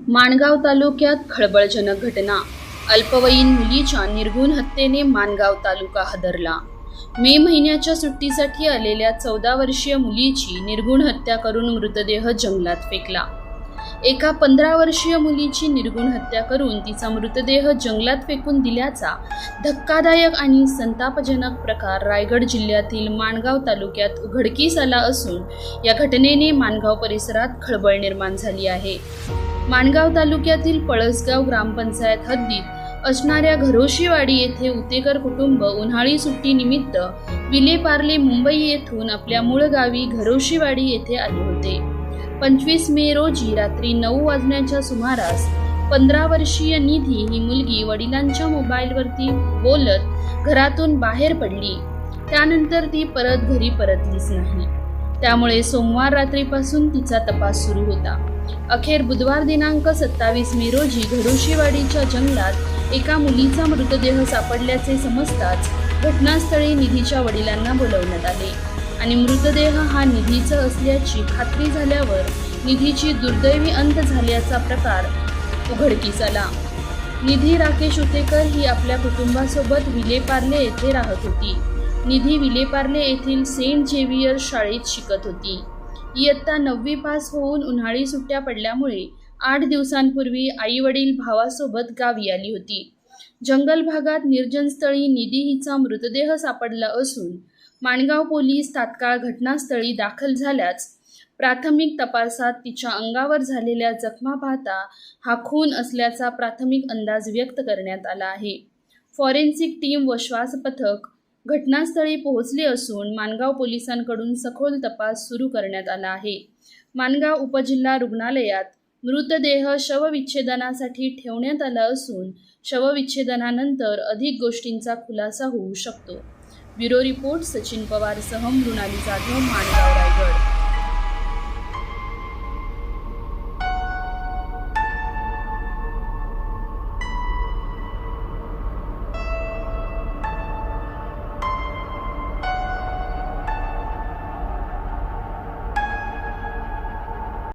माणगाव तालुक्यात खळबळजनक घटना. अल्पवयीन मुलीच्या निर्घृण हत्येने माणगाव तालुका हादरला. मे महिन्याच्या सुट्टीसाठी आलेल्या 14 वर्षीय मुलीची निर्घृण हत्या करून मृतदेह जंगलात फेकला. एका 15 वर्षीय मुलीची निर्घृण हत्या करून तिचा मृतदेह जंगलात फेकून दिल्याचा धक्कादायक आणि संतापजनक प्रकार रायगड जिल्ह्यातील माणगाव तालुक्यात उघडकीस आला असून या घटनेने माणगाव परिसरात खळबळ निर्माण झाली आहे. माणगाव तालुक्यातील पळसगाव ग्रामपंचायत हद्दीत असणाऱ्या घरोशीवाडी येथे उतेकर कुटुंब उन्हाळी सुट्टीनिमित्त विलेपार्ले मुंबई येथून आपल्या मूळ गावी घरोशीवाडी येथे आले होते. 25 मे रोजी रात्री 9 वाजण्याच्या सुमारास 15 वर्षीय निधी ही मुलगी वडिलांच्या मोबाईलवरती बोलत घरातून बाहेर पडली. त्यानंतर ती परत घरी परतलीच नाही. त्यामुळे सोमवार रात्रीपासून तिचा तपास सुरू होता. अखेर बुधवार दिनांक 27 मे रोजी घरोशीवाडीच्या जंगलात एका मुलीचा मृतदेह सापडल्याचे समजताच घटनास्थळी निधीच्या वडिलांना बोलवण्यात आले आणि मृतदेह हा निधीचा असल्याची खात्री झाल्यावर निधीची दुर्दैवी अंत झाल्याचा प्रकार उघडकीस आला. निधी राकेश उतेकर ही आपल्या कुटुंबासोबत विलेपार्ले येथे राहत होती. निधी विलेपार्ले येथील सेंट झेवियर शाळेत शिकत होती. इयत्ता 9वी पास होऊन उन्हाळी सुट्ट्या पडल्यामुळे 8 दिवसांपूर्वी आई वडील भावासोबत गावी आली होती. जंगल भागात निर्जन स्थळी निधी हिचा मृतदेह सापडला असून माणगाव पोलीस तात्काळ घटनास्थळी दाखल झाल्याच प्राथमिक तपासात तिच्या अंगावर झालेल्या जखमा पाहता हा खून असल्याचा प्राथमिक अंदाज व्यक्त करण्यात आला आहे. फॉरेन्सिक टीम व श्वास पथक घटनास्थळी पोहोचले असून माणगाव पोलिसांकडून सखोल तपास सुरू करण्यात आला आहे. माणगाव उपजिल्हा रुग्णालयात मृतदेह शवविच्छेदनासाठी ठेवण्यात आला असून शवविच्छेदनानंतर अधिक गोष्टींचा खुलासा होऊ शकतो. ब्युरो रिपोर्ट सचिन पवारसह मृणाली जाधव, माणगाव, रायगड.